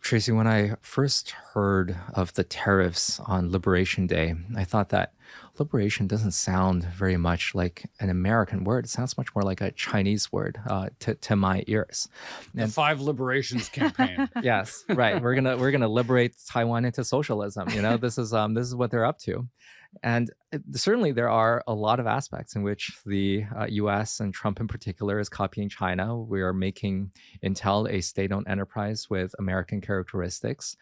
Tracy, when I first heard of the tariffs on Liberation Day, I thought that liberation doesn't sound very much like an American word. It sounds much more like a Chinese word to my ears. The Five Liberations campaign. Yes, right. We're gonna liberate Taiwan into socialism. This is what they're up to. And certainly there are a lot of aspects in which the US and Trump in particular is copying China. We are making Intel a state-owned enterprise with American characteristics.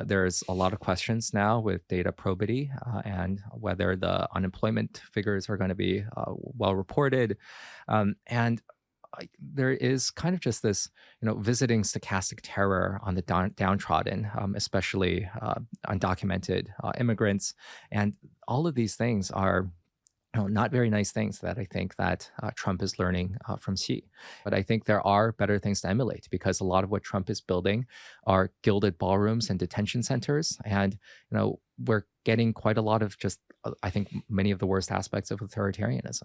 There's a lot of questions now with data probity and whether the unemployment figures are going to be well reported. And there is kind of just this, visiting stochastic terror on the downtrodden, especially undocumented immigrants. And all of these things are not very nice things that I think that Trump is learning from Xi. But I think there are better things to emulate because a lot of what Trump is building are gilded ballrooms and detention centers. And, we're getting quite a lot of just, I think, many of the worst aspects of authoritarianism.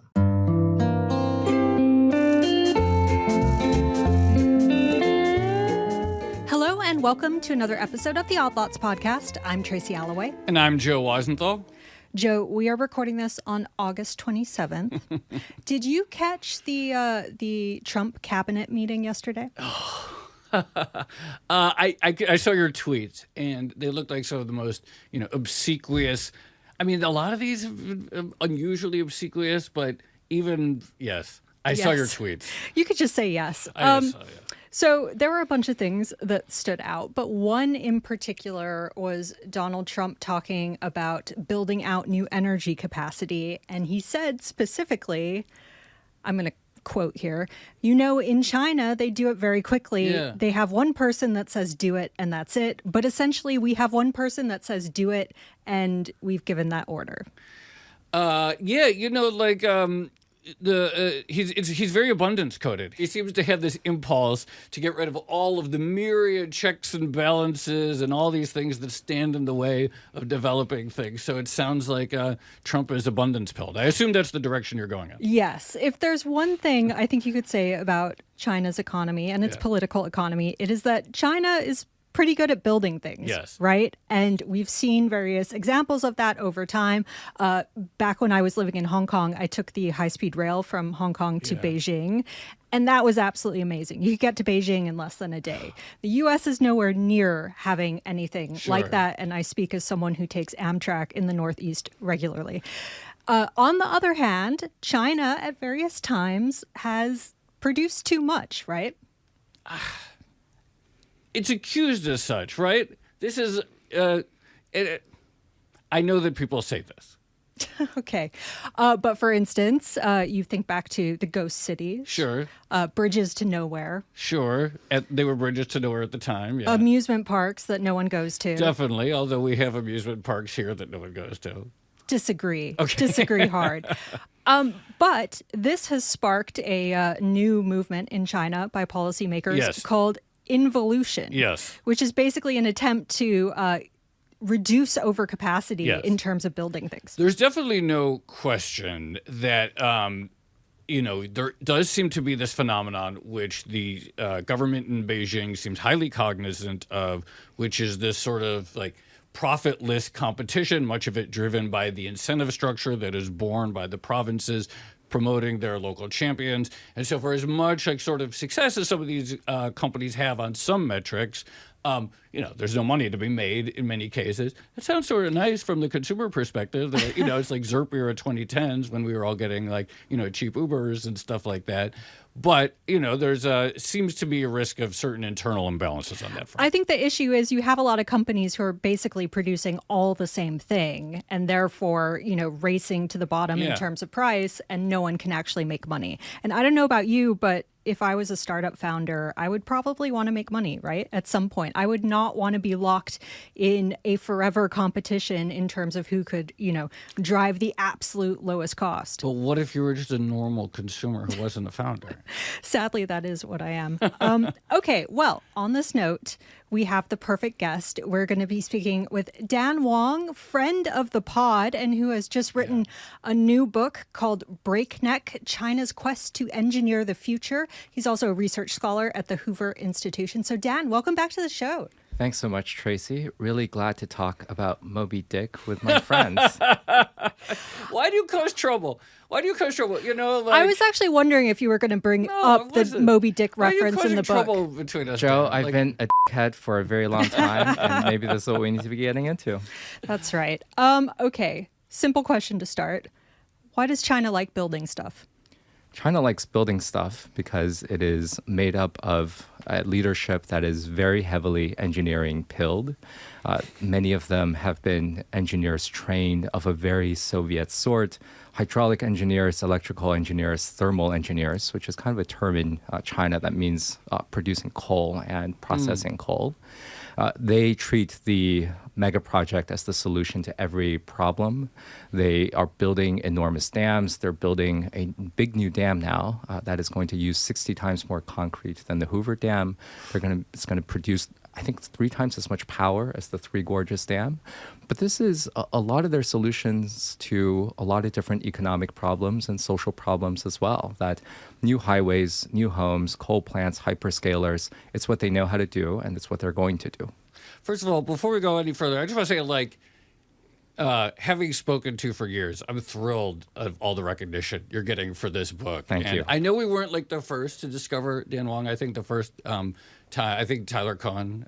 Hello and welcome to another episode of the Odd Lots podcast. I'm Tracy Alloway. And I'm Joe Weisenthal. Joe, we are recording this on August 27th. Did you catch the Trump cabinet meeting yesterday? I saw your tweets, and they looked like some of the most, obsequious. I mean, a lot of these are unusually obsequious, but even, yes. I saw your tweets. You could just say yes. I just saw, yeah. So there were a bunch of things that stood out, but one in particular was Donald Trump talking about building out new energy capacity. And he said specifically, I'm going to quote here, in China, they do it very quickly. Yeah. They have one person that says do it and that's it. But essentially, we have one person that says do it and we've given that order. He's very abundance coded. He seems to have this impulse to get rid of all of the myriad checks and balances and all these things that stand in the way of developing things. So it sounds like Trump is abundance pilled. I assume that's the direction you're going in. Yes. If there's one thing I think you could say about China's economy and its political economy, it is that China is pretty good at building things, yes, right? And we've seen various examples of that over time. Back when I was living in Hong Kong, I took the high-speed rail from Hong Kong to Beijing, and that was absolutely amazing. You could get to Beijing in less than a day. The U.S. is nowhere near having anything like that, and I speak as someone who takes Amtrak in the Northeast regularly. On the other hand, China at various times has produced too much, right? It's accused as such, right? This is, I know that people say this. Okay. But for instance, you think back to the ghost cities. Sure. Bridges to nowhere. Sure. They were bridges to nowhere at the time. Yeah. Amusement parks that no one goes to. Definitely. Although we have amusement parks here that no one goes to. Disagree. Okay. Disagree hard. But this has sparked a new movement in China by policymakers called involution, which is basically an attempt to reduce overcapacity in terms of building things. There's definitely no question that, there does seem to be this phenomenon which the government in Beijing seems highly cognizant of, which is this sort of like profitless competition, much of it driven by the incentive structure that is borne by the provinces promoting their local champions. And so for as much sort of success as some of these companies have on some metrics, there's no money to be made in many cases. It sounds sort of nice from the consumer perspective that, it's like ZERP era 2010s when we were all getting cheap Ubers and stuff like that. But, there's seems to be a risk of certain internal imbalances on that front. I think the issue is you have a lot of companies who are basically producing all the same thing and therefore, racing to the bottom in terms of price, and no one can actually make money. And I don't know about you, but if I was a startup founder, I would probably want to make money, right? At some point, I would not want to be locked in a forever competition in terms of who could, drive the absolute lowest cost. But what if you were just a normal consumer who wasn't a founder? Sadly, that is what I am. Okay, well, on this note, we have the perfect guest. We're going to be speaking with Dan Wang, friend of the pod, and who has just written a new book called Breakneck, China's Quest to Engineer the Future. He's also a research scholar at the Hoover Institution. So Dan, welcome back to the show. Thanks so much, Tracy. Really glad to talk about Moby Dick with my friends. Why do you cause trouble? Why do you cause trouble? You know, I was actually wondering if you were going to bring up the listen, Moby Dick why are you reference in the causing book. trouble between us, Joe, Dan? I've been a dickhead for a very long time, and maybe this is what we need to be getting into. That's right. Okay. Simple question to start. Why does China like building stuff? China likes building stuff because it is made up of leadership that is very heavily engineering pilled. Many of them have been engineers trained of a very Soviet sort: hydraulic engineers, electrical engineers, thermal engineers, which is kind of a term in China that means producing coal and processing coal. They treat the mega project as the solution to every problem. They are building enormous dams. They're building a big new dam now that is going to use 60 times more concrete than the Hoover Dam. It's going to produce, I think, 3 times as much power as the Three Gorges Dam. But this is a lot of their solutions to a lot of different economic problems and social problems as well. That new highways, new homes, coal plants, hyperscalers, it's what they know how to do, and it's what they're going to do. First of all, before we go any further, I just want to say, like, having spoken to for years, I'm thrilled of all the recognition you're getting for this book. Thank you. I know we weren't like the first to discover Dan Wang. I think the first I think Tyler Cohen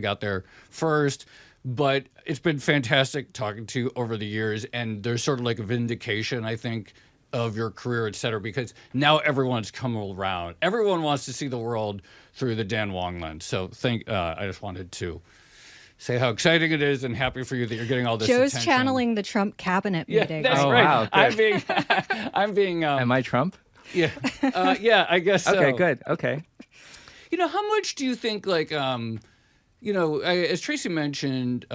got there first. But it's been fantastic talking to you over the years, and there's sort of like a vindication, I think, of your career, et cetera, because now everyone's come around. Everyone wants to see the world through the Dan Wang lens. So I just wanted to say how exciting it is and happy for you that you're getting all this Joe's attention. channeling the Trump cabinet meeting. That's Oh, right. wow, good. I'm being. Am I Trump? Yeah. Yeah, I guess so. Okay, good. Okay. You know, how much do you think, like, as Tracy mentioned,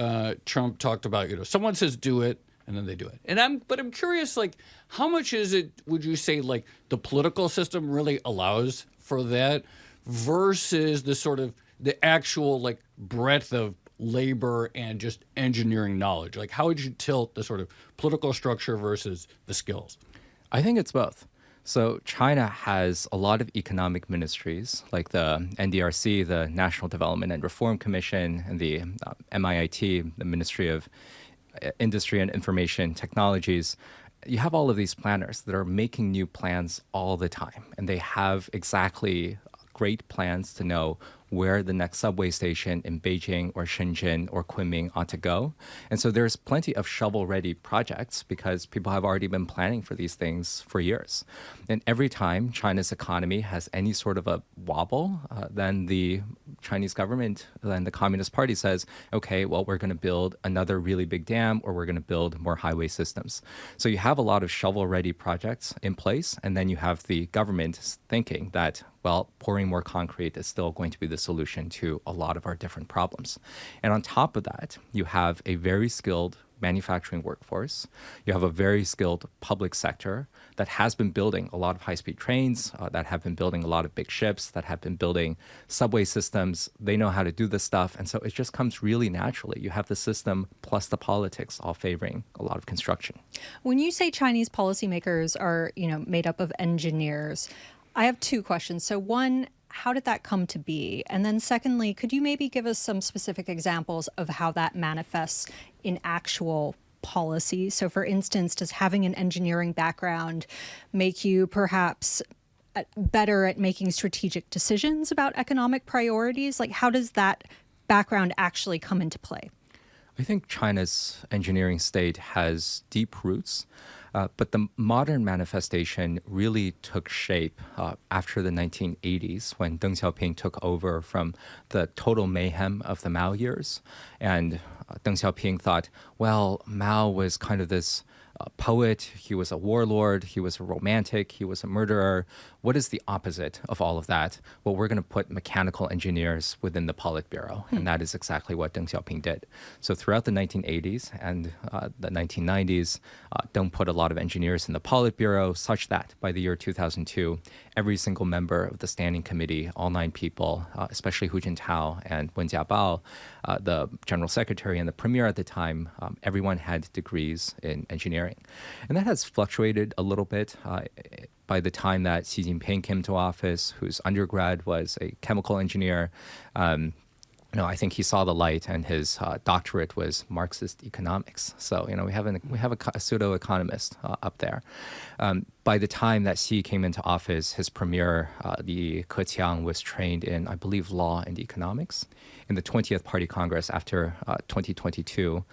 Trump talked about, someone says do it, and then they do it. But I'm curious, like, how much is it, would you say, like, the political system really allows for that versus the actual, like, breadth of labor and just engineering knowledge? Like, how would you tilt the sort of political structure versus the skills? I think it's both. So China has a lot of economic ministries like the NDRC, the National Development and Reform Commission, and the MIIT, the Ministry of Industry and Information Technologies. You have all of these planners that are making new plans all the time, and they have exactly great plans to know where the next subway station in Beijing or Shenzhen or Kunming ought to go. And so there's plenty of shovel-ready projects because people have already been planning for these things for years. And every time China's economy has any sort of a wobble, then the Chinese government, then the Communist Party says, okay, well, we're going to build another really big dam, or we're going to build more highway systems. So you have a lot of shovel-ready projects in place, and then you have the government thinking that, well, pouring more concrete is still going to be the solution to a lot of our different problems. And on top of that, you have a very skilled manufacturing workforce. You have a very skilled public sector that has been building a lot of high-speed trains, that have been building a lot of big ships, that have been building subway systems. They know how to do this stuff. And so it just comes really naturally. You have the system plus the politics all favoring a lot of construction. When you say Chinese policymakers are, made up of engineers, I have 2 questions. So one, how did that come to be? And then secondly, could you maybe give us some specific examples of how that manifests in actual policy? So for instance, does having an engineering background make you perhaps better at making strategic decisions about economic priorities? Like, how does that background actually come into play? I think China's engineering state has deep roots. But the modern manifestation really took shape after the 1980s when Deng Xiaoping took over from the total mayhem of the Mao years. And Deng Xiaoping thought, well, Mao was kind of this poet, he was a warlord, he was a romantic, he was a murderer. What is the opposite of all of that? Well, we're going to put mechanical engineers within the Politburo, and that is exactly what Deng Xiaoping did. So throughout the 1980s and the 1990s, Deng put a lot of engineers in the Politburo, such that by the year 2002, every single member of the standing committee, all 9 people, especially Hu Jintao and Wen Jiabao, the general secretary and the premier at the time, everyone had degrees in engineering. And that has fluctuated a little bit. By the time that Xi Jinping came to office, whose undergrad was a chemical engineer, I think he saw the light, and his doctorate was Marxist economics. So, we have a pseudo economist up there. By the time that Xi came into office, his premier, Li Keqiang, was trained in, I believe, law and economics. In the 20th Party Congress after 2022,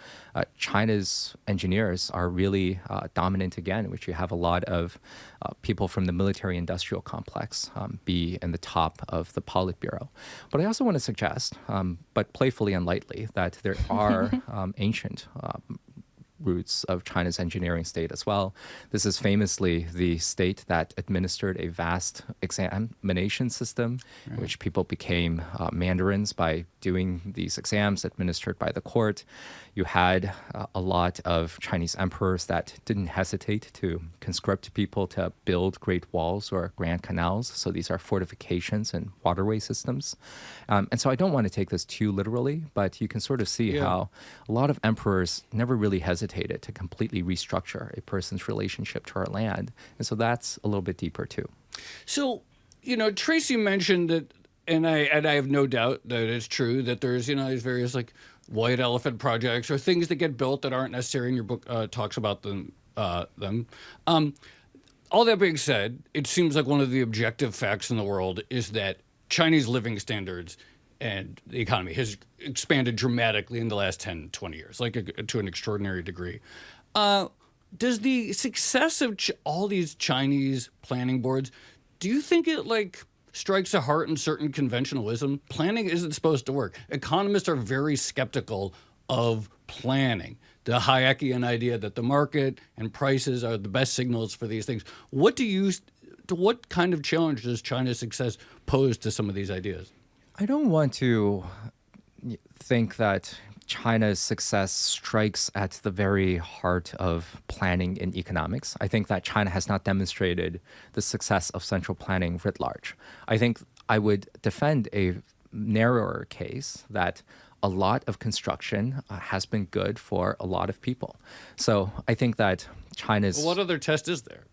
China's engineers are really dominant again, which you have a lot of people from the military-industrial complex be in the top of the Politburo. But I also want to suggest, but playfully and lightly, that there are ancient roots of China's engineering state as well. This is famously the state that administered a vast examination system, in which people became mandarins by doing these exams administered by the court. You had a lot of Chinese emperors that didn't hesitate to conscript people to build great walls or grand canals. So these are fortifications and waterway systems. And so I don't want to take this too literally, but you can sort of see how a lot of emperors never really hesitated to completely restructure a person's relationship to our land. And so that's a little bit deeper too. So, Tracy mentioned that, and I have no doubt that it's true, that there's, these various like white elephant projects or things that get built that aren't necessary, and your book talks about them. All that being said, it seems like one of the objective facts in the world is that Chinese living standards and the economy has expanded dramatically in the last 10, 20 years, to an extraordinary degree. Does the success of all these Chinese planning boards, do you think it strikes a heart in certain conventionalism? Planning isn't supposed to work. Economists are very skeptical of planning. The Hayekian idea that the market and prices are the best signals for these things. What kind of challenge does China's success pose to some of these ideas? I don't want to think that China's success strikes at the very heart of planning in economics. I think that China has not demonstrated the success of central planning writ large. I think I would defend a narrower case that a lot of construction has been good for a lot of people. So I think that China's... Well, what other test is there?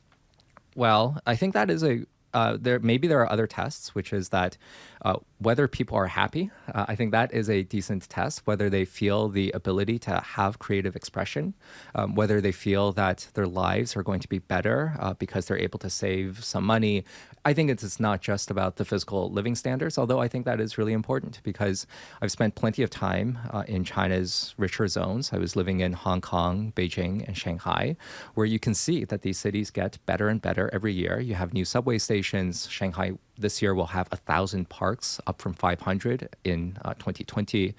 Well, I think that is there are other tests, which is that whether people are happy. I think that is a decent test, whether they feel the ability to have creative expression, whether they feel that their lives are going to be better because they're able to save some money. I think it's not just about the physical living standards, although I think that is really important because I've spent plenty of time in China's richer zones. I was living in Hong Kong, Beijing, and Shanghai, where you can see that these cities get better and better every year. You have new subway stations. Shanghai this year will have 1,000 parks, up from 500 in 2020.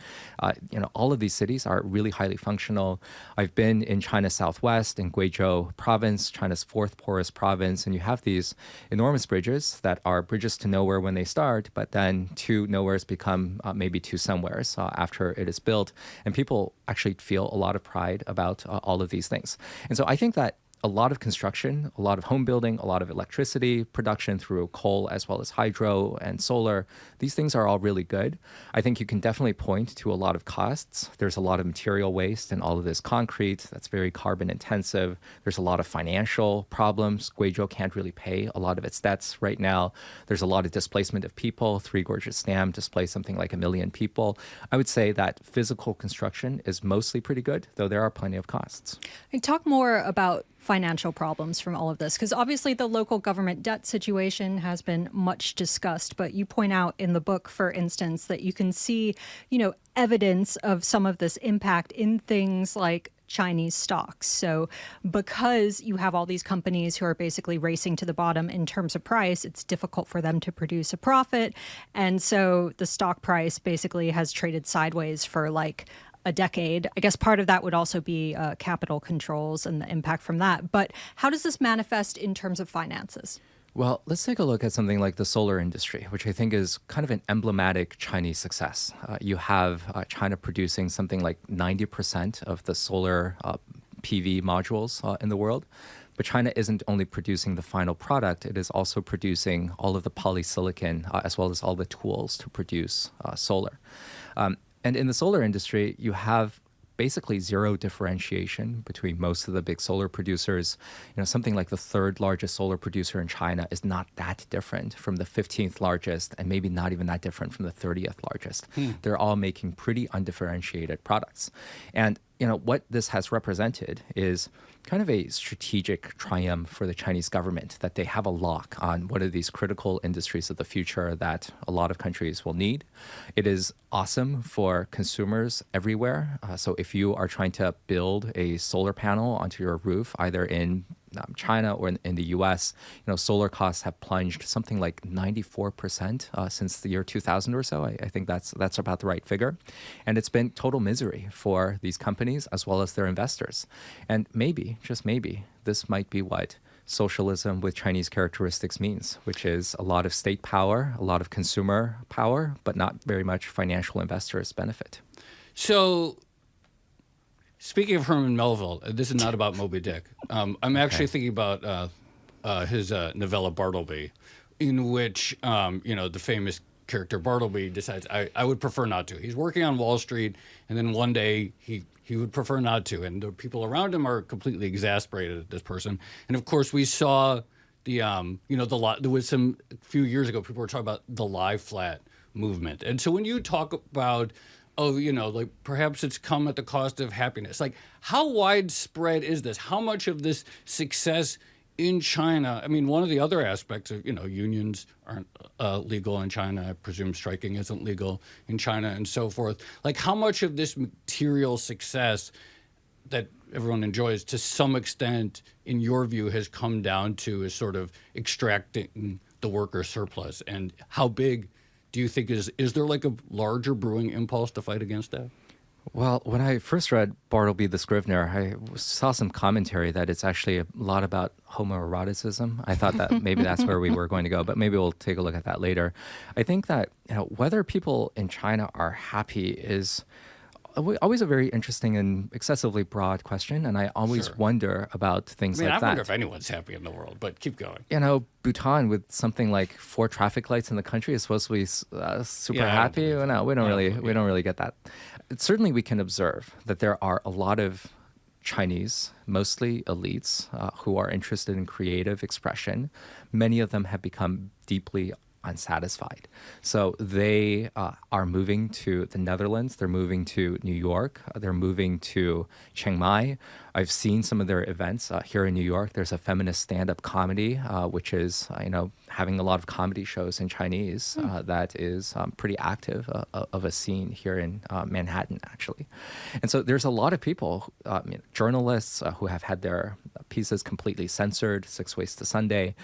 All of these cities are really highly functional. I've been in China's southwest, in Guizhou province, China's fourth poorest province, and you have these enormous bridges that are bridges to nowhere when they start, but then to nowheres become maybe to somewheres after it is built. And people actually feel a lot of pride about all of these things. And so I think that a lot of construction, a lot of home building, a lot of electricity production through coal as well as hydro and solar. These things are all really good. I think you can definitely point to a lot of costs. There's a lot of material waste in all of this concrete that's very carbon intensive. There's a lot of financial problems. Guizhou can't really pay a lot of its debts right now. There's a lot of displacement of people. Three Gorges Dam displaced something like 1 million people. I would say that physical construction is mostly pretty good, though there are plenty of costs. Talk more about financial problems from all of this, because obviously the local government debt situation has been much discussed, but you point out in the book, for instance, that you can see, evidence of some of this impact in things like Chinese stocks. So because you have all these companies who are basically racing to the bottom in terms of price, it's difficult for them to produce a profit. And so the stock price basically has traded sideways for a decade. I guess part of that would also be capital controls and the impact from that. But how does this manifest in terms of finances? Well, let's take a look at something like the solar industry, which I think is kind of an emblematic Chinese success. You have China producing something like 90% of the solar PV modules in the world. But China isn't only producing the final product, it is also producing all of the polysilicon as well as all the tools to produce solar. And in the solar industry, you have basically zero differentiation between most of the big solar producers. Something like the third largest solar producer in China is not that different from the 15th largest, and maybe not even that different from the 30th largest. They're all making pretty undifferentiated products. And what this has represented is kind of a strategic triumph for the Chinese government, that they have a lock on what are these critical industries of the future that a lot of countries will need. It is awesome for consumers everywhere. So if you are trying to build a solar panel onto your roof, either in China or in the US, solar costs have plunged something like 94% since the year 2000 or so. I think that's about the right figure. And it's been total misery for these companies as well as their investors. And maybe, just maybe, this might be what socialism with Chinese characteristics means, which is a lot of state power, a lot of consumer power, but not very much financial investors benefit. So, speaking of Herman Melville, this is not about Moby Dick. I'm actually thinking about his novella Bartleby, in which the famous character Bartleby decides, I would prefer not to. He's working on Wall Street, and then one day he would prefer not to, and the people around him are completely exasperated at this person. And of course, we saw there was a few years ago, people were talking about the lie flat movement. And so when you talk about perhaps it's come at the cost of happiness. Like, how widespread is this? How much of this success in China? I mean, one of the other aspects of, unions aren't legal in China. I presume striking isn't legal in China and so forth. Like, how much of this material success that everyone enjoys, to some extent, in your view, has come down to is sort of extracting the worker surplus? And how big do you think is there like a larger brewing impulse to fight against that? Well, when I first read Bartleby the Scrivener, I saw some commentary that it's actually a lot about homoeroticism. I thought that maybe that's where we were going to go, but maybe we'll take a look at that later. I think that whether people in China are happy is always a very interesting and excessively broad question, and I always wonder about things like that. I wonder if anyone's happy in the world, but keep going. Bhutan, with something like 4 traffic lights in the country, is supposed to be super happy. No, we don't really get that. Certainly, we can observe that there are a lot of Chinese, mostly elites, who are interested in creative expression. Many of them have become deeply unsatisfied. So they are moving to the Netherlands, they're moving to New York, they're moving to Chiang Mai. I've seen some of their events here in New York. There's a feminist stand-up comedy, which is, having a lot of comedy shows in Chinese that is pretty active of a scene here in Manhattan, actually. And so there's a lot of people, journalists who have had their pieces completely censored, 6 Ways to Sunday,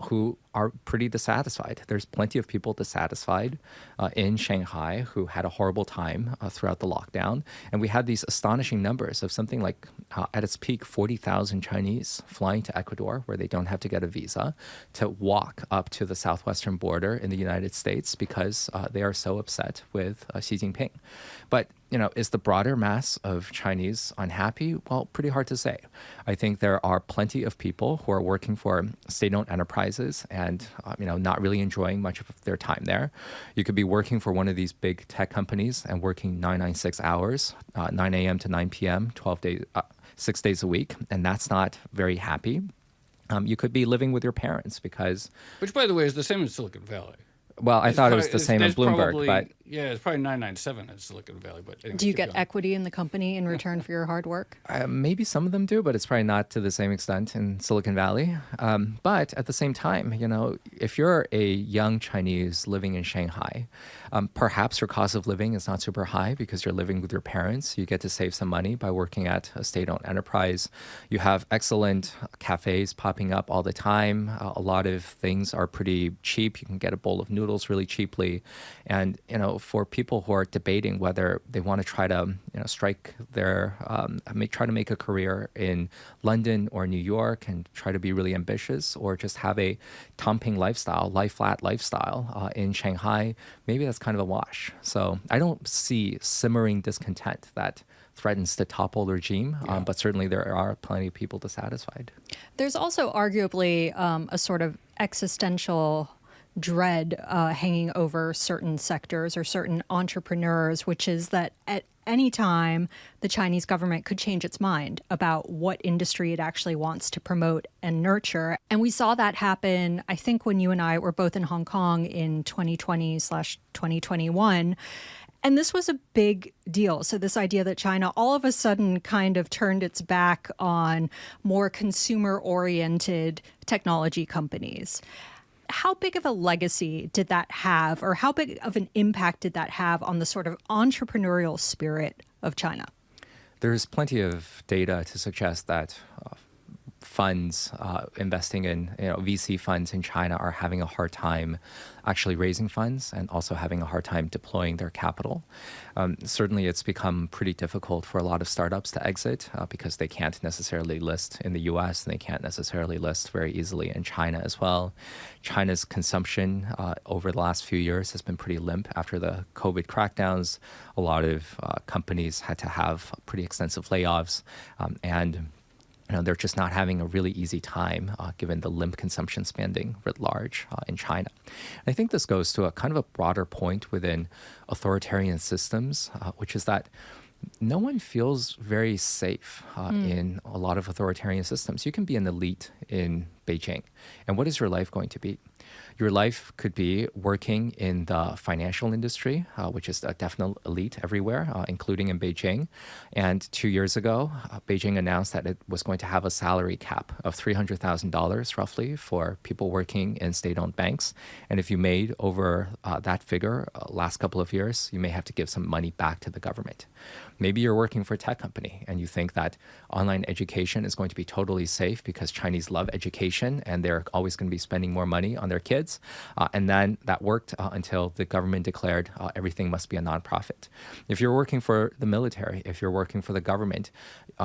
who are pretty dissatisfied. There's plenty of people dissatisfied in Shanghai who had a horrible time throughout the lockdown. And we had these astonishing numbers of something like, at its peak, 40,000 Chinese flying to Ecuador, where they don't have to get a visa, to walk up to the southwestern border in the United States because they are so upset with Xi Jinping. But is the broader mass of Chinese unhappy? Well, pretty hard to say. I think there are plenty of people who are working for state-owned enterprises and, not really enjoying much of their time there. You could be working for one of these big tech companies and working 996 hours, 9 a.m. to 9 p.m., 6 days a week, and that's not very happy. You could be living with your parents because... Which, by the way, is the same in Silicon Valley. Well, I thought it was the same in Bloomberg, but... Yeah, it's probably 997 in Silicon Valley. But anyway, do you get equity in the company in return for your hard work? Maybe some of them do, but it's probably not to the same extent in Silicon Valley. But at the same time, if you're a young Chinese living in Shanghai, perhaps your cost of living is not super high because you're living with your parents. You get to save some money by working at a state-owned enterprise. You have excellent cafes popping up all the time. A lot of things are pretty cheap. You can get a bowl of noodles really cheaply. And, for people who are debating whether they want to try to, strike their, try to make a career in London or New York and try to be really ambitious, or just have a Tomping lifestyle, lie-flat lifestyle in Shanghai, maybe that's kind of a wash. So I don't see simmering discontent that threatens to topple the regime, but certainly there are plenty of people dissatisfied. There's also arguably a sort of existential dread hanging over certain sectors or certain entrepreneurs, which is that at any time the Chinese government could change its mind about what industry it actually wants to promote and nurture. And we saw that happen, I think, when you and I were both in Hong Kong in 2020/2021. And this was a big deal. So this idea that China all of a sudden kind of turned its back on more consumer-oriented technology companies. How big of a legacy did that have, or how big of an impact did that have on the sort of entrepreneurial spirit of China? There's plenty of data to suggest that funds investing in VC funds in China are having a hard time actually raising funds and also having a hard time deploying their capital. Certainly, it's become pretty difficult for a lot of startups to exit because they can't necessarily list in the US and they can't necessarily list very easily in China as well. China's consumption over the last few years has been pretty limp after the COVID crackdowns. A lot of companies had to have pretty extensive layoffs and they're just not having a really easy time given the limp consumption spending writ large in China. And I think this goes to a kind of a broader point within authoritarian systems, which is that no one feels very safe in a lot of authoritarian systems. You can be an elite in Beijing, and what is your life going to be? Your life could be working in the financial industry, which is a definite elite everywhere, including in Beijing. And 2 years ago, Beijing announced that it was going to have a salary cap of $300,000 roughly for people working in state-owned banks. And if you made over that figure last couple of years, you may have to give some money back to the government. Maybe you're working for a tech company and you think that online education is going to be totally safe because Chinese love education and they're always going to be spending more money on their kids. And then that worked until the government declared everything must be a nonprofit. If you're working for the military, if you're working for the government,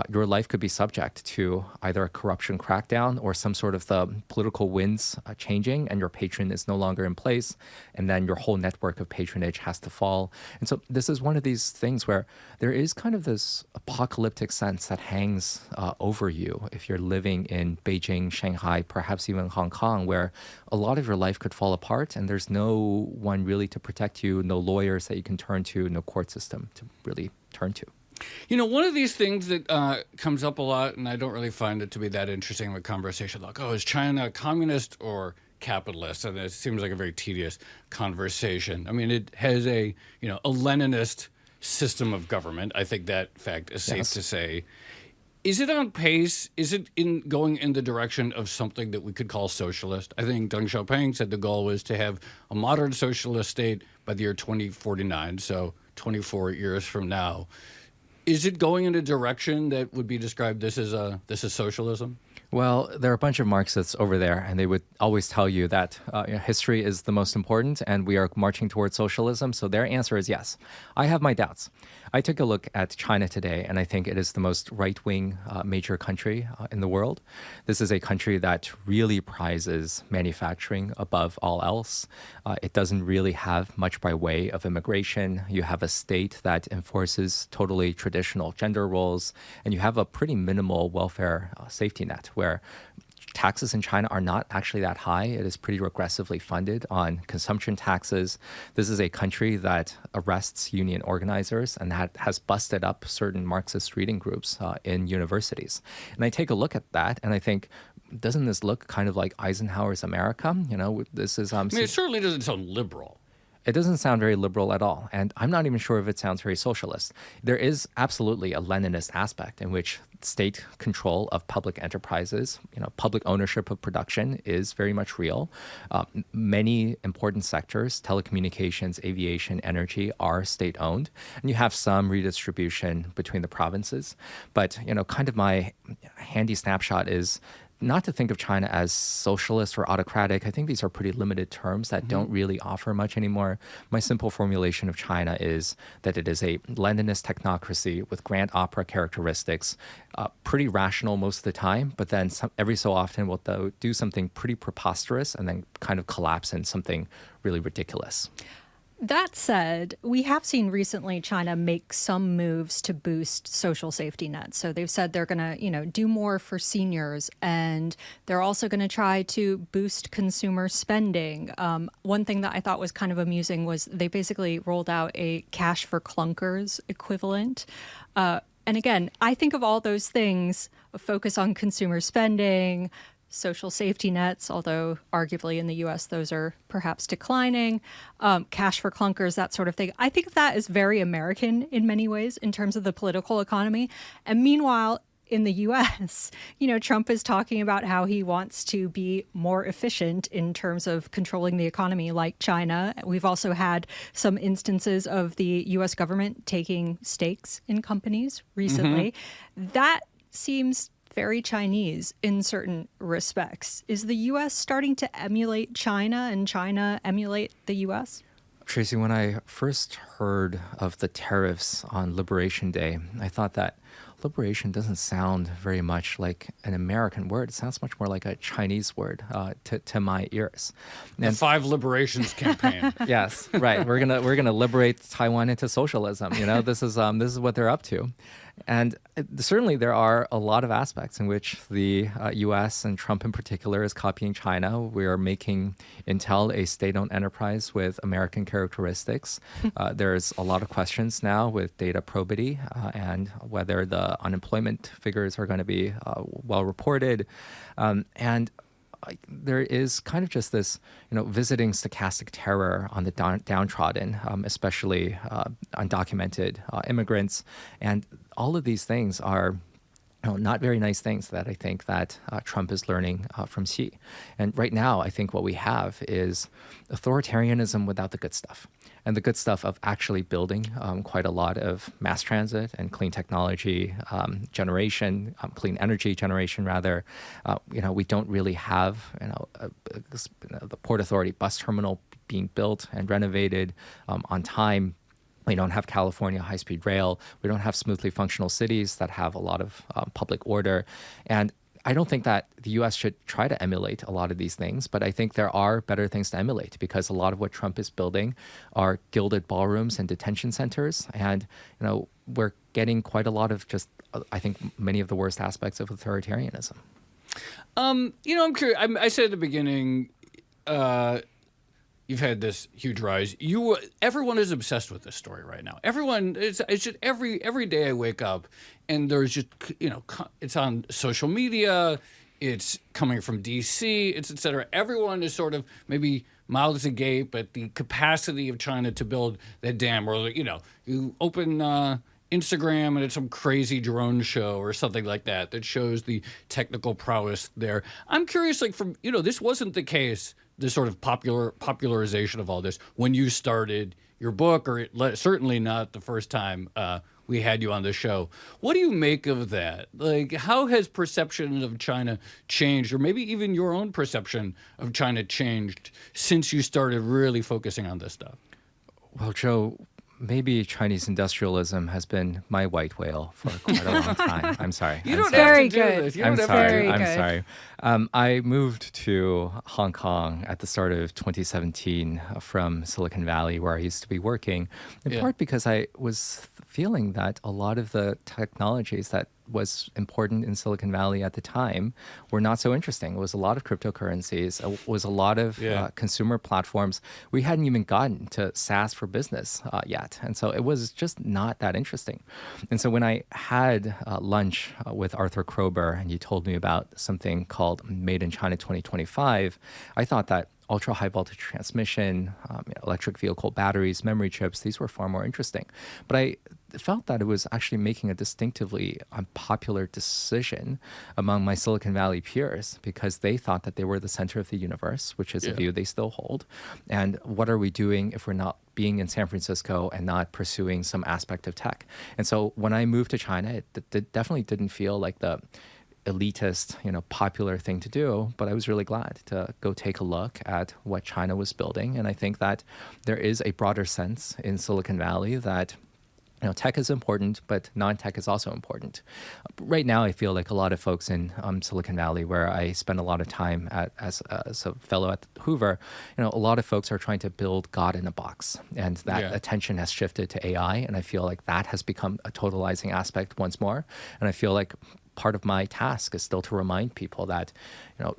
your life could be subject to either a corruption crackdown or some sort of the political winds changing and your patron is no longer in place. And then your whole network of patronage has to fall. And so this is one of these things where there is kind of this apocalyptic sense that hangs over you if you're living in Beijing, Shanghai, perhaps even Hong Kong, where a lot of your life could fall apart and there's no one really to protect you, no lawyers that you can turn to, no court system to really turn to. One of these things that comes up a lot, and I don't really find it to be that interesting of a conversation, like, is China communist or capitalist? And it seems like a very tedious conversation. I mean, it has a Leninist system of government. I think that fact is safe to say. Is it on pace? Is it going in the direction of something that we could call socialist? I think Deng Xiaoping said the goal was to have a modern socialist state by the year 2049, so 24 years from now. Is it going in a direction that would be described this is socialism? Well, there are a bunch of Marxists over there, and they would always tell you that history is the most important, and we are marching towards socialism. So their answer is yes. I have my doubts. I took a look at China today, and I think it is the most right-wing major country in the world. This is a country that really prizes manufacturing above all else. It doesn't really have much by way of immigration. You have a state that enforces totally traditional gender roles, and you have a pretty minimal welfare safety net where taxes in China are not actually that high. It is pretty regressively funded on consumption taxes. This is a country that arrests union organizers and that has busted up certain Marxist reading groups in universities. And I take a look at that and I think, doesn't this look kind of like Eisenhower's America? This is... I mean, it certainly doesn't sound liberal. It doesn't sound very liberal at all. And I'm not even sure if it sounds very socialist. There is absolutely a Leninist aspect in which state control of public enterprises, public ownership of production is very much real. Many important sectors, telecommunications, aviation, energy, are state-owned. And you have some redistribution between the provinces. But, kind of my handy snapshot is not to think of China as socialist or autocratic. I think these are pretty limited terms that don't really offer much anymore. My simple formulation of China is that it is a Leninist technocracy with grand opera characteristics, pretty rational most of the time, but then every so often will do something pretty preposterous and then kind of collapse in something really ridiculous. That said, we have seen recently China make some moves to boost social safety nets. So they've said they're going to, do more for seniors, and they're also going to try to boost consumer spending. One thing that I thought was kind of amusing was they basically rolled out a cash for clunkers equivalent. And again, I think of all those things, a focus on consumer spending, social safety nets, although arguably in the US those are perhaps declining, cash for clunkers, that sort of thing. I think that is very American in many ways in terms of the political economy. And meanwhile, in the US, Trump is talking about how he wants to be more efficient in terms of controlling the economy like China. We've also had some instances of the US government taking stakes in companies recently. That seems very Chinese in certain respects. Is the U.S. starting to emulate China and China emulate the U.S.? Tracy, when I first heard of the tariffs on Liberation Day, I thought that liberation doesn't sound very much like an American word. It sounds much more like a Chinese word to my ears. The Five Liberations campaign. Yes, right. We're gonna liberate Taiwan into socialism. This is what they're up to. And certainly there are a lot of aspects in which the U.S. and Trump in particular is copying China. We are making Intel a state-owned enterprise with American characteristics. There's a lot of questions now with data probity and whether the unemployment figures are going to be well reported. And there is kind of just this, visiting stochastic terror on the downtrodden, especially undocumented immigrants. And all of these things are not very nice things that I think that Trump is learning from Xi. And right now, I think what we have is authoritarianism without the good stuff. And the good stuff of actually building quite a lot of mass transit and clean technology generation, clean energy generation, rather. We don't really have, the Port Authority bus terminal being built and renovated on time. We don't have California high-speed rail. We don't have smoothly functional cities that have a lot of public order. And I don't think that the U.S. should try to emulate a lot of these things, but I think there are better things to emulate because a lot of what Trump is building are gilded ballrooms and detention centers. And, we're getting quite a lot of just, I think, many of the worst aspects of authoritarianism. I'm curious. I said at the beginning, you've had this huge rise. Everyone is obsessed with this story right now. Everyone, it's just every day I wake up and there's just, it's on social media, it's coming from DC, it's et cetera. Everyone is sort of maybe mouths agape at the capacity of China to build that dam, or, you open Instagram and it's some crazy drone show or something like that shows the technical prowess there. I'm curious, this wasn't the case, this sort of popularization of all this when you started your book, or certainly not the first time we had you on the show. What do you make of that? How has perception of China changed, or maybe even your own perception of China changed since you started really focusing on this stuff? Well, Joe, maybe Chinese industrialism has been my white whale for quite a long time. I'm sorry. You don't Very have to do good. this. You I'm don't have sorry. to do I'm this. sorry. I moved to Hong Kong at the start of 2017 from Silicon Valley, where I used to be working, in part because I was feeling that a lot of the technologies that was important in Silicon Valley at the time were not so interesting. It was a lot of cryptocurrencies. It was a lot of consumer platforms. We hadn't even gotten to SaaS for business yet. And so it was just not that interesting. And so when I had lunch with Arthur Krober and he told me about something called Made in China 2025, I thought that ultra high voltage transmission, electric vehicle batteries, memory chips, these were far more interesting. But I felt that it was actually making a distinctively unpopular decision among my Silicon Valley peers because they thought that they were the center of the universe, which is a view they still hold. And what are we doing if we're not being in San Francisco and not pursuing some aspect of tech? And so when I moved to China, it definitely didn't feel like the elitist, popular thing to do, but I was really glad to go take a look at what China was building. And I think that there is a broader sense in Silicon Valley that Tech is important, but non-tech is also important. Right now, I feel like a lot of folks in Silicon Valley, where I spend a lot of time as a fellow at Hoover, a lot of folks are trying to build God in a box, and that attention has shifted to AI, and I feel like that has become a totalizing aspect once more. And I feel like part of my task is still to remind people that,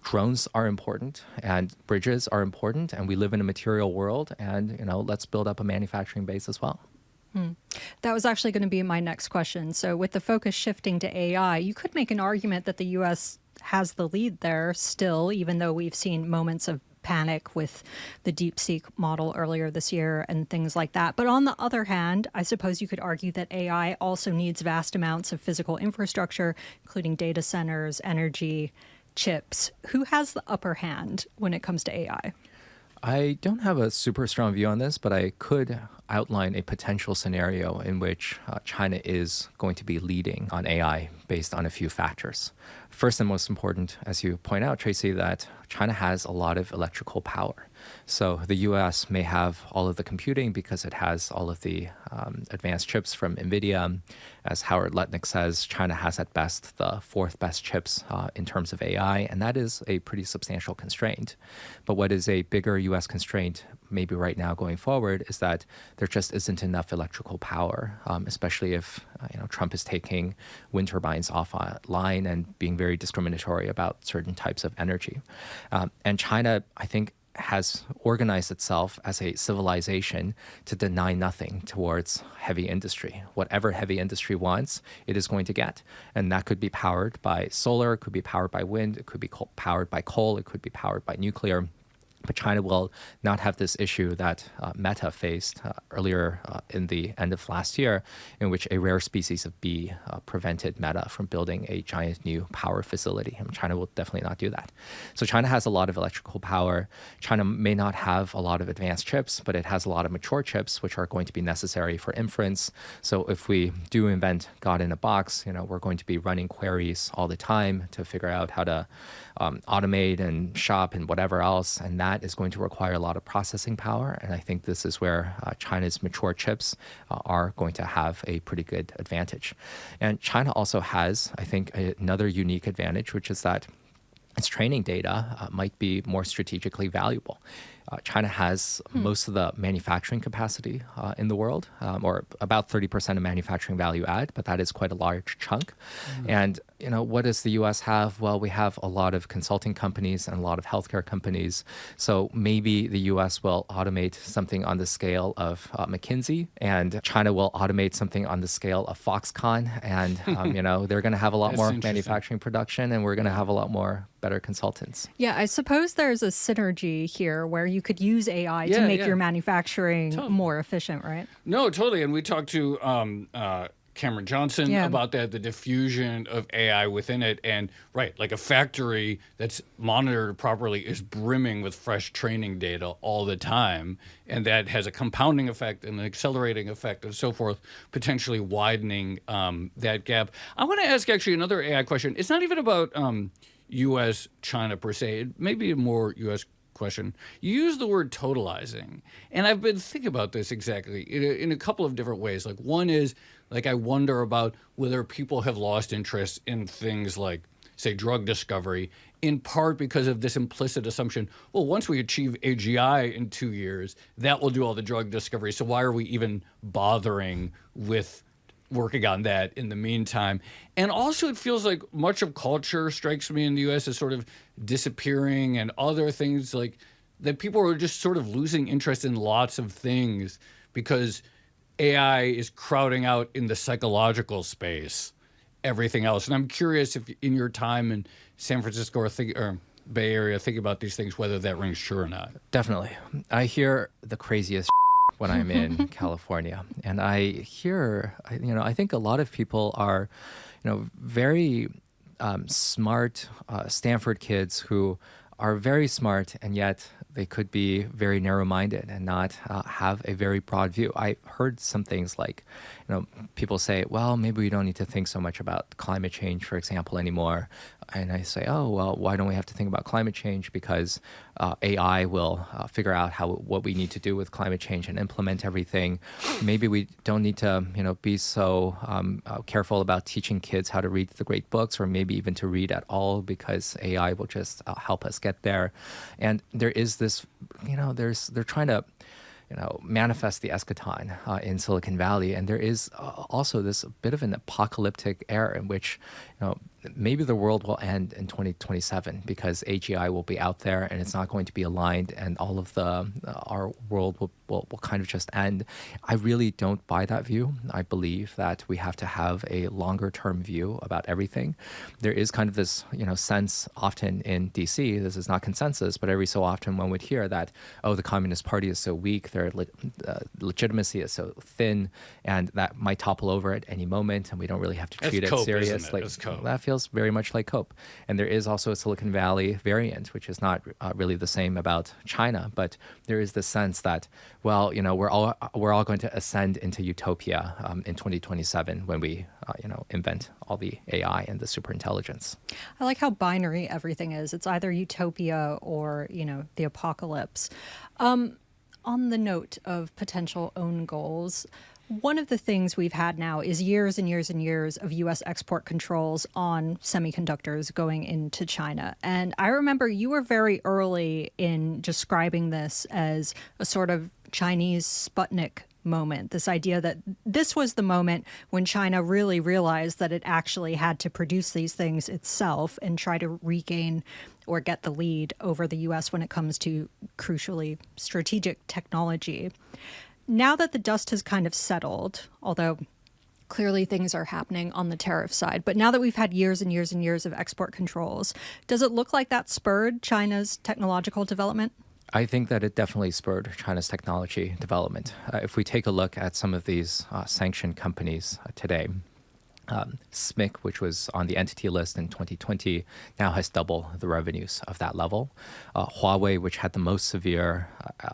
drones are important and bridges are important, and we live in a material world, and let's build up a manufacturing base as well. That was actually going to be my next question. So with the focus shifting to AI, you could make an argument that the U.S. has the lead there still, even though we've seen moments of panic with the DeepSeek model earlier this year and things like that. But on the other hand, I suppose you could argue that AI also needs vast amounts of physical infrastructure, including data centers, energy, chips. Who has the upper hand when it comes to AI? I don't have a super strong view on this, but I could outline a potential scenario in which China is going to be leading on AI based on a few factors. First and most important, as you point out, Tracy, that China has a lot of electrical power. So the US may have all of the computing because it has all of the advanced chips from NVIDIA. As Howard Lutnick says, China has at best the fourth best chips in terms of AI, and that is a pretty substantial constraint. But what is a bigger US constraint, maybe right now going forward, is that there just isn't enough electrical power, especially if Trump is taking wind turbines offline and being very discriminatory about certain types of energy. And China, I think, has organized itself as a civilization to deny nothing towards heavy industry. Whatever heavy industry wants, it is going to get. And that could be powered by solar, it could be powered by wind, it could be powered by coal, it could be powered by nuclear. But China will not have this issue that Meta faced earlier in the end of last year, in which a rare species of bee prevented Meta from building a giant new power facility. And China will definitely not do that. So China has a lot of electrical power. China may not have a lot of advanced chips, but it has a lot of mature chips, which are going to be necessary for inference. So if we do invent God in a box, we're going to be running queries all the time to figure out how to automate and shop and whatever else. And that is going to require a lot of processing power. And I think this is where China's mature chips are going to have a pretty good advantage. And China also has, I think, another unique advantage, which is that its training data might be more strategically valuable. China has most of the manufacturing capacity in the world, or about 30% of manufacturing value add, but that is quite a large chunk. And what does the U.S. have? Well, we have a lot of consulting companies and a lot of healthcare companies. So maybe the U.S. will automate something on the scale of McKinsey, and China will automate something on the scale of Foxconn. And they're going to have a lot more manufacturing production, and we're going to have a lot more better consultants. Yeah, I suppose there's a synergy here where you could use AI to make your manufacturing more efficient, right? No, totally. And we talked to Cameron Johnson about that, the diffusion of AI within it. And like a factory that's monitored properly is brimming with fresh training data all the time. And that has a compounding effect and an accelerating effect and so forth, potentially widening that gap. I want to ask actually another AI question. It's not even about U.S., China per se. It may be a more U.S. question. You use the word totalizing, and I've been thinking about this exactly in a couple of different ways. Like one is, I wonder about whether people have lost interest in things like, say, drug discovery, in part because of this implicit assumption, well, once we achieve AGI in 2 years, that will do all the drug discovery, so why are we even bothering with working on that in the meantime? And also it feels like much of culture, strikes me, in the U.S. is sort of disappearing, and other things like that people are just sort of losing interest in lots of things because AI is crowding out in the psychological space everything else. And I'm curious if in your time in San Francisco or Bay Area thinking about these things, whether that rings true or not. Definitely. I hear the craziest when I'm in California. And I hear, I think a lot of people are, very smart Stanford kids who are very smart, and yet they could be very narrow-minded and not have a very broad view. I heard some things like, people say, well, maybe we don't need to think so much about climate change, for example, anymore. And I say, oh, well, why don't we have to think about climate change? Because AI will figure out what we need to do with climate change and implement everything. Maybe we don't need to, be so careful about teaching kids how to read the great books, or maybe even to read at all, because AI will just help us get there. And there is this, they're trying to manifest the eschaton in Silicon Valley. And there is also this bit of an apocalyptic era in which, maybe the world will end in 2027 because AGI will be out there and it's not going to be aligned, and all of our world will kind of just end. I really don't buy that view. I believe that we have to have a longer term view about everything. There is kind of this, sense often in DC, this is not consensus, but every so often one would hear that, oh, the Communist Party is so weak, their legitimacy is so thin, and that might topple over at any moment, and we don't really have to treat it seriously. That feels very much like cope. And there is also a Silicon Valley variant, which is not really the same about China, but there is this sense that, well, we're all going to ascend into utopia in 2027 when we, invent all the AI and the superintelligence. I like how binary everything is. It's either utopia or, the apocalypse. On the note of potential own goals, one of the things we've had now is years and years and years of U.S. export controls on semiconductors going into China. And I remember you were very early in describing this as a sort of Chinese Sputnik moment, this idea that this was the moment when China really realized that it actually had to produce these things itself and try to regain or get the lead over the U.S. when it comes to crucially strategic technology. Now that the dust has kind of settled, although clearly things are happening on the tariff side, but now that we've had years and years and years of export controls, does it look like that spurred China's technological development? I think that it definitely spurred China's technology development. If we take a look at some of these sanctioned companies today, SMIC, which was on the entity list in 2020, now has double the revenues of that level. Huawei, which had the most severe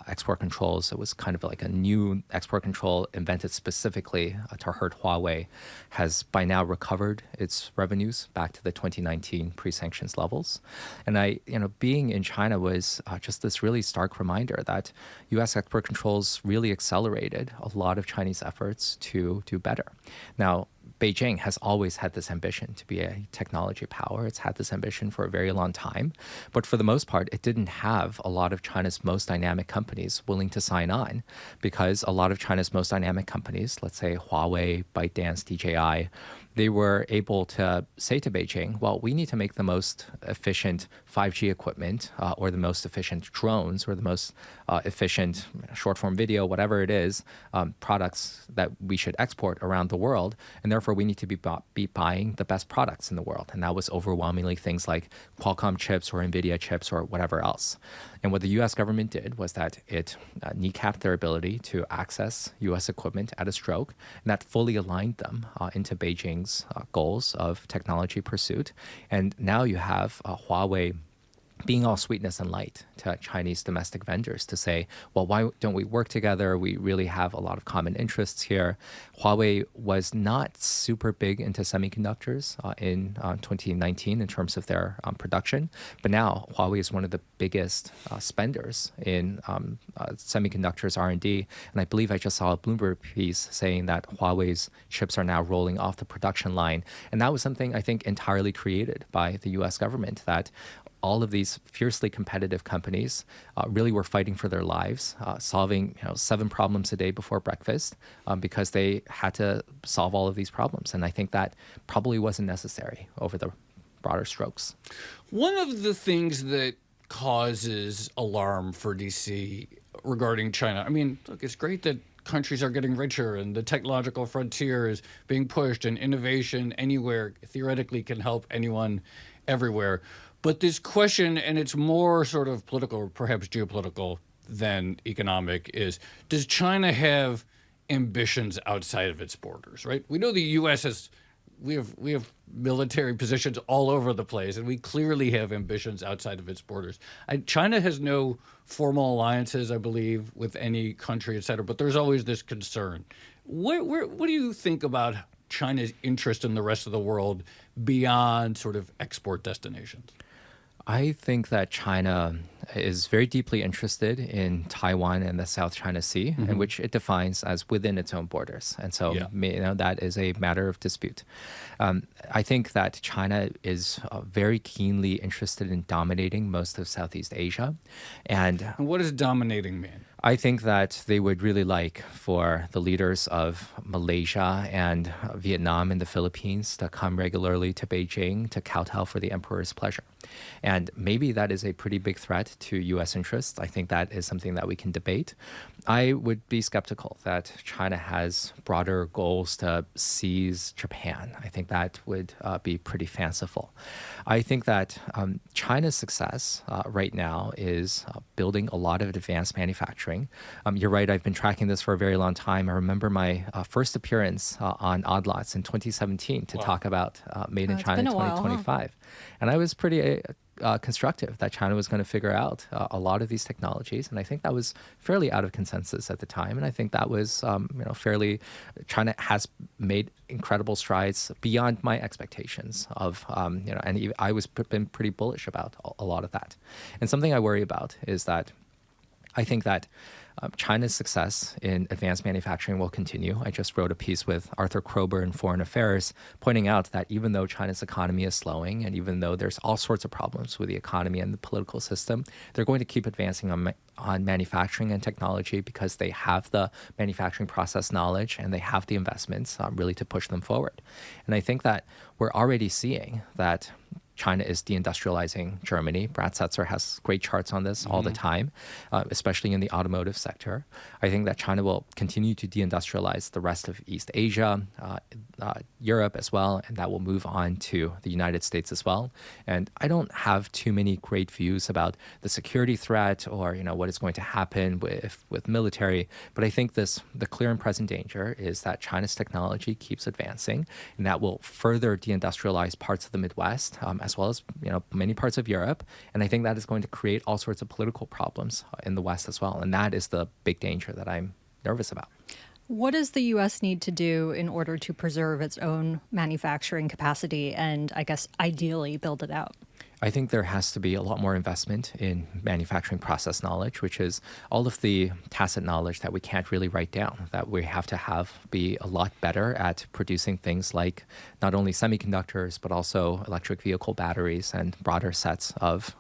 export controls, it was kind of like a new export control invented specifically to hurt Huawei, has by now recovered its revenues back to the 2019 pre-sanctions levels. And being in China was just this really stark reminder that U.S. export controls really accelerated a lot of Chinese efforts to do better. Now, Beijing has always had this ambition to be a technology power. It's had this ambition for a very long time. But for the most part, it didn't have a lot of China's most dynamic companies willing to sign on, because a lot of China's most dynamic companies, let's say Huawei, ByteDance, DJI, they were able to say to Beijing, well, we need to make the most efficient 5G equipment or the most efficient drones or the most efficient short-form video, whatever it is, products that we should export around the world. And therefore, we need to be buying the best products in the world. And that was overwhelmingly things like Qualcomm chips or NVIDIA chips or whatever else. And what the U.S. government did was that it kneecapped their ability to access U.S. equipment at a stroke, and that fully aligned them into Beijing's goals of technology pursuit. And now you have Huawei being all sweetness and light to Chinese domestic vendors to say, well, why don't we work together? We really have a lot of common interests here. Huawei was not super big into semiconductors in 2019 in terms of their production, but now Huawei is one of the biggest spenders in semiconductors R&D. And I believe I just saw a Bloomberg piece saying that Huawei's chips are now rolling off the production line. And that was something I think entirely created by the US government, that all of these fiercely competitive companies really were fighting for their lives, solving 7 problems a day before breakfast because they had to solve all of these problems. And I think that probably wasn't necessary over the broader strokes. One of the things that causes alarm for DC regarding China, I mean, look, it's great that countries are getting richer and the technological frontier is being pushed and innovation anywhere theoretically can help anyone everywhere. But this question, and it's more sort of political or perhaps geopolitical than economic, is does China have ambitions outside of its borders, right? We know the U.S. has, we have military positions all over the place, and we clearly have ambitions outside of its borders. China has no formal alliances, I believe, with any country, et cetera, but there's always this concern. What do you think about China's interest in the rest of the world beyond sort of export destinations? I think that China is very deeply interested in Taiwan and the South China Sea, in which it defines as within its own borders. And so, that is a matter of dispute. I think that China is very keenly interested in dominating most of Southeast Asia. And what does dominating mean? I think that they would really like for the leaders of Malaysia and Vietnam and the Philippines to come regularly to Beijing to kowtow for the emperor's pleasure. And maybe that is a pretty big threat to U.S. interests. I think that is something that we can debate. I would be skeptical that China has broader goals to seize Japan. I think that would be pretty fanciful. I think that China's success right now is building a lot of advanced manufacturing. You're right, I've been tracking this for a very long time. I remember my first appearance on Odd Lots in 2017 to talk about Made in China 2025. And I was pretty constructive that China was going to figure out a lot of these technologies. And I think that was fairly out of consensus at the time. And I think that was, fairly, China has made incredible strides beyond my expectations of, and I was been pretty bullish about a lot of that. And something I worry about is that I think that China's success in advanced manufacturing will continue. I just wrote a piece with Arthur Krober in Foreign Affairs pointing out that even though China's economy is slowing and even though there's all sorts of problems with the economy and the political system, they're going to keep advancing on manufacturing and technology because they have the manufacturing process knowledge and they have the investments really to push them forward. And I think that we're already seeing that China is deindustrializing Germany. Brad Setzer has great charts on this all the time, especially in the automotive sector. I think that China will continue to deindustrialize the rest of East Asia, Europe as well, and that will move on to the United States as well. And I don't have too many great views about the security threat or what is going to happen with military, but I think the clear and present danger is that China's technology keeps advancing, and that will further deindustrialize parts of the Midwest, as well as many parts of Europe. And I think that is going to create all sorts of political problems in the West as well. And that is the big danger that I'm nervous about. What does the U.S. need to do in order to preserve its own manufacturing capacity and, I guess, ideally build it out? I think there has to be a lot more investment in manufacturing process knowledge, which is all of the tacit knowledge that we can't really write down, that we have to be a lot better at producing things like not only semiconductors, but also electric vehicle batteries and broader sets of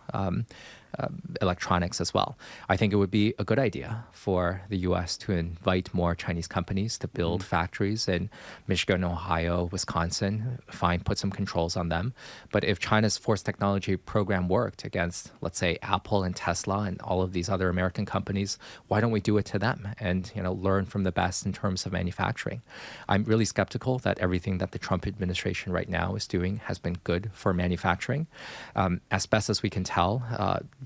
electronics as well. I think it would be a good idea for the U.S. to invite more Chinese companies to build factories in Michigan, Ohio, Wisconsin, put some controls on them. But if China's forced technology program worked against, let's say, Apple and Tesla and all of these other American companies, why don't we do it to them and learn from the best in terms of manufacturing? I'm really skeptical that everything that the Trump administration right now is doing has been good for manufacturing. As best as we can tell,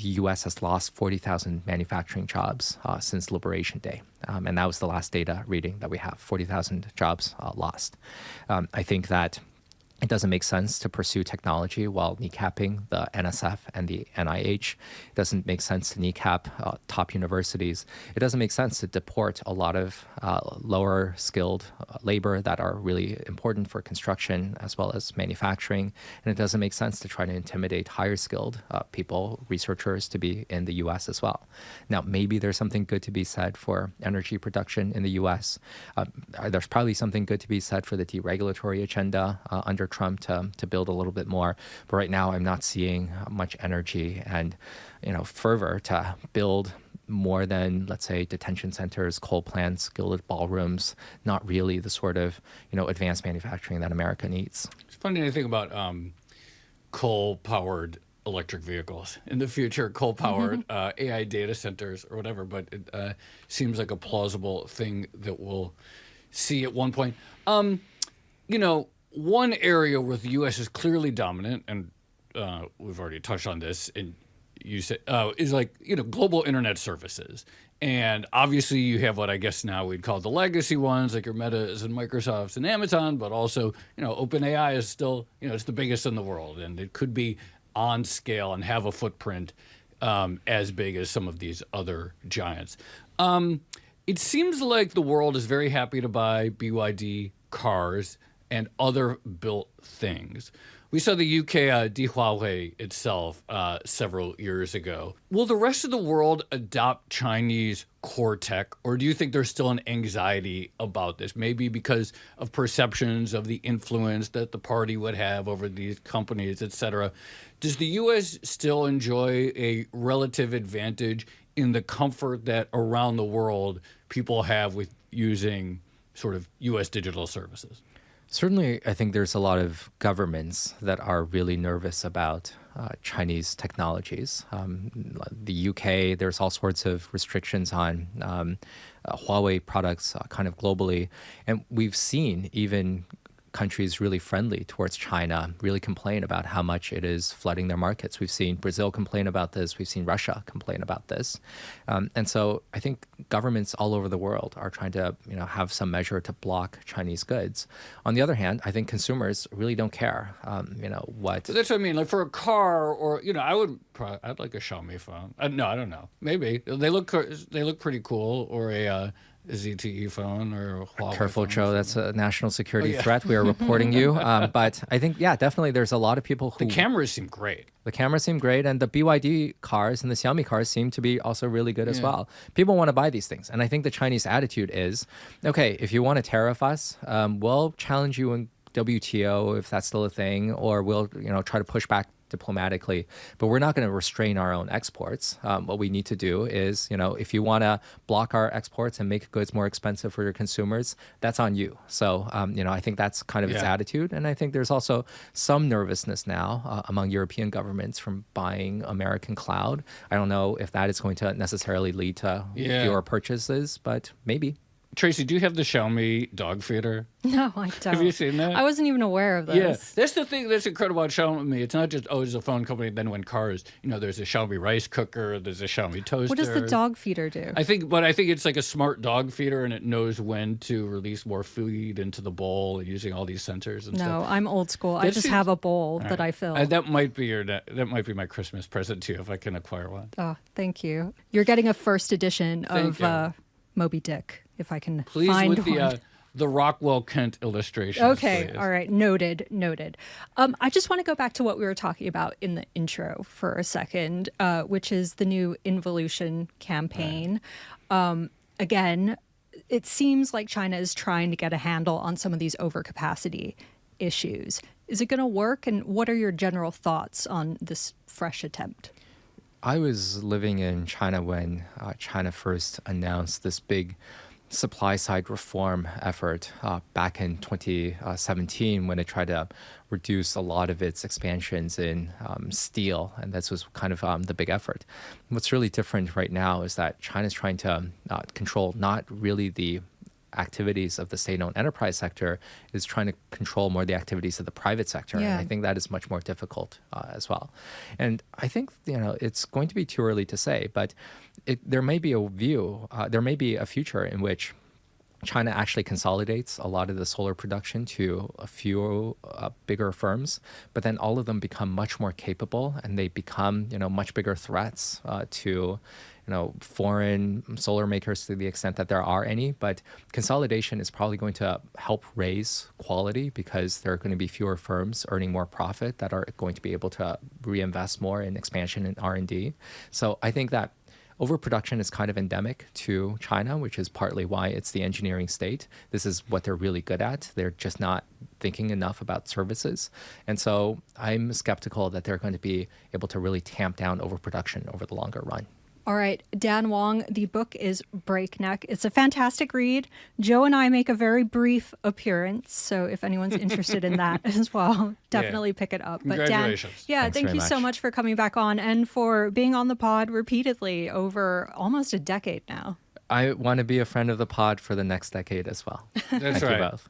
the U.S. has lost 40,000 manufacturing jobs since Liberation Day. And that was the last data reading that we have, 40,000 jobs lost. I think that it doesn't make sense to pursue technology while kneecapping the NSF and the NIH. It doesn't make sense to kneecap top universities. It doesn't make sense to deport a lot of lower skilled labor that are really important for construction as well as manufacturing. And it doesn't make sense to try to intimidate higher skilled people, researchers, to be in the U.S. as well. Now, maybe there's something good to be said for energy production in the U.S. There's probably something good to be said for the deregulatory agenda under Trump to build a little bit more. But right now, I'm not seeing much energy and fervor to build more than, let's say, detention centers, coal plants, gilded ballrooms, not really the sort of advanced manufacturing that America needs. It's funny to think about coal-powered electric vehicles in the future, coal-powered AI data centers or whatever, but it seems like a plausible thing that we'll see at one point. One area where the U.S. is clearly dominant, and we've already touched on this, and you said is global internet services. And obviously you have what I guess now we'd call the legacy ones, like your Metas and Microsofts and Amazon, but also, OpenAI is still, it's the biggest in the world, and it could be on scale and have a footprint as big as some of these other giants. It seems like the world is very happy to buy BYD cars and other built things. We saw the UK Huawei itself several years ago. Will the rest of the world adopt Chinese core tech, or do you think there's still an anxiety about this? Maybe because of perceptions of the influence that the party would have over these companies, et cetera. Does the U.S. still enjoy a relative advantage in the comfort that around the world people have with using sort of U.S. digital services? Certainly, I think there's a lot of governments that are really nervous about Chinese technologies. The UK, there's all sorts of restrictions on Huawei products kind of globally. And we've seen even countries really friendly towards China really complain about how much it is flooding their markets. We've seen Brazil complain about this. We've seen Russia complain about this. And so I think governments all over the world are trying to have some measure to block Chinese goods. On the other hand, I think consumers really don't care, what. So that's what I mean. Like for a car, or I'd like a Xiaomi phone. No, I don't know. Maybe they look pretty cool, or a ZTE phone or a Huawei Careful, phone. Joe. That's a national security threat. We are reporting you. But I think, definitely there's a lot of people who... The cameras seem great. The cameras seem great, and the BYD cars and the Xiaomi cars seem to be also really good as well. People want to buy these things. And I think the Chinese attitude is, okay, if you want to tariff us, we'll challenge you in WTO if that's still a thing, or we'll try to push back diplomatically, but we're not going to restrain our own exports. What we need to do is, if you want to block our exports and make goods more expensive for your consumers, that's on you. So, I think that's kind of its attitude. And I think there's also some nervousness now among European governments from buying American cloud. I don't know if that is going to necessarily lead to fewer purchases, but maybe. Tracy, do you have the Xiaomi dog feeder? No, I don't. Have you seen that? I wasn't even aware of this. Yeah, that's the thing that's incredible about Xiaomi. It's not just, it's a phone company. Then when cars, there's a Xiaomi rice cooker, there's a Xiaomi toaster. What does the dog feeder do? I think it's like a smart dog feeder, and it knows when to release more food into the bowl using all these sensors and stuff. No, I'm old school. I just have a bowl that I fill. That might be my Christmas present to you if I can acquire one. Oh, thank you. You're getting a first edition of Moby Dick, if I can find one. The Rockwell Kent illustration. Okay, please. all right, noted. I just want to go back to what we were talking about in the intro for a second, which is the new involution campaign. Again, it seems like China is trying to get a handle on some of these overcapacity issues. Is it going to work, and what are your general thoughts on this fresh attempt? I was living in China when China first announced this big supply side reform effort back in 2017 when it tried to reduce a lot of its expansions in steel. And this was kind of the big effort. What's really different right now is that China's trying to control not really the activities of the state-owned enterprise sector, is trying to control more the activities of the private sector. Yeah. And I think that is much more difficult as well. And I think, it's going to be too early to say, but there may be a future in which China actually consolidates a lot of the solar production to a few bigger firms, but then all of them become much more capable, and they become, much bigger threats to foreign solar makers to the extent that there are any. But consolidation is probably going to help raise quality because there are going to be fewer firms earning more profit that are going to be able to reinvest more in expansion and R&D. So I think that overproduction is kind of endemic to China, which is partly why it's the engineering state. This is what they're really good at. They're just not thinking enough about services. And so I'm skeptical that they're going to be able to really tamp down overproduction over the longer run. All right, Dan Wang, the book is Breakneck. It's a fantastic read. Joe and I make a very brief appearance, so if anyone's interested in that as well, definitely pick it up. But Congratulations. Dan, thank you so much for coming back on and for being on the pod repeatedly over almost a decade now. I want to be a friend of the pod for the next decade as well. That's Thank right. you both.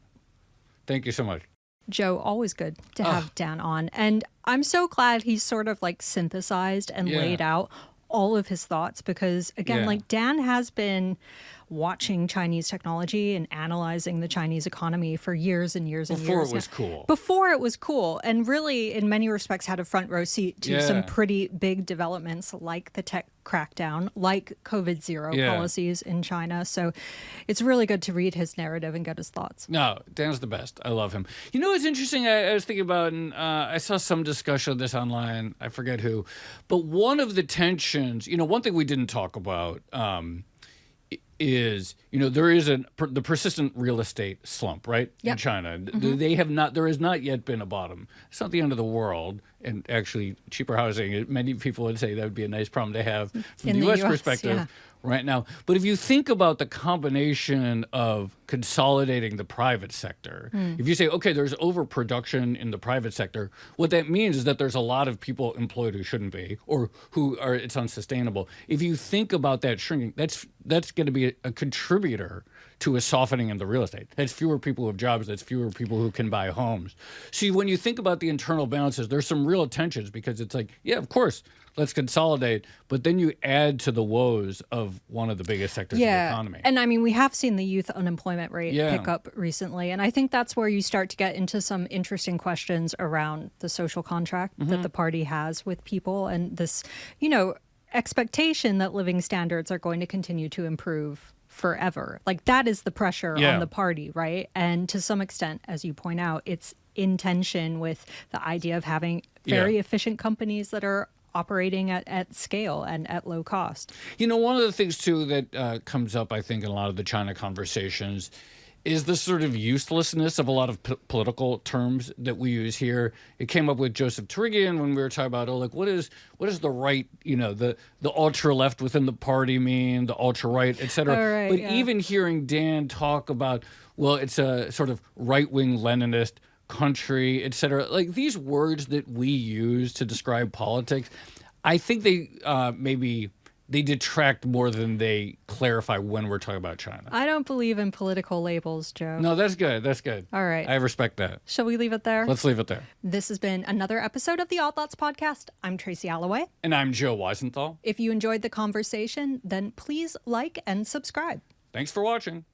Thank you so much. Joe, always good to have Dan on. And I'm so glad he's sort of like synthesized and laid out all of his thoughts because, again, like Dan has been watching Chinese technology and analyzing the Chinese economy for years and years and years. Before it was cool. Before it was cool. And really, in many respects, had a front row seat to some pretty big developments like the tech crackdown, like COVID zero policies in China. So it's really good to read his narrative and get his thoughts. No, Dan's the best. I love him. You know, it's interesting. I was thinking about, and I saw some discussion of this online. I forget who. But one of the tensions, one thing we didn't talk about is, there is the persistent real estate slump, right? In China. There has not yet been a bottom. It's not the end of the world. And actually, cheaper housing, many people would say that would be a nice problem to have from the U.S. perspective right now. But if you think about the combination of consolidating the private sector, if you say, okay, there's overproduction in the private sector, what that means is that there's a lot of people employed who shouldn't be, or it's unsustainable. If you think about that shrinking, that's going to be a contributor to a softening in the real estate. That's fewer people who have jobs. That's fewer people who can buy homes. See, when you think about the internal balances, there's some real tensions because it's like, yeah, of course, let's consolidate. But then you add to the woes of one of the biggest sectors of the economy. And I mean, we have seen the youth unemployment rate pick up recently. And I think that's where you start to get into some interesting questions around the social contract that the party has with people and this, expectation that living standards are going to continue to improve forever. Like that is the pressure on the party, right? And to some extent, as you point out, it's in tension with the idea of having very efficient companies that are operating at scale and at low cost. One of the things too that comes up, I think, in a lot of the China conversations is the sort of uselessness of a lot of political terms that we use here. It came up with Joseph Torigian when we were talking about, what is the right, the ultra left within the party mean, the ultra right, et cetera. But even hearing Dan talk about, it's a sort of right-wing Leninist country, et cetera, like these words that we use to describe politics, I think they detract more than they clarify when we're talking about China. I don't believe in political labels, Joe. No, that's good. That's good. All right. I respect that. Shall we leave it there? Let's leave it there. This has been another episode of the Odd Lots podcast. I'm Tracy Alloway. And I'm Joe Weisenthal. If you enjoyed the conversation, then please like and subscribe. Thanks for watching.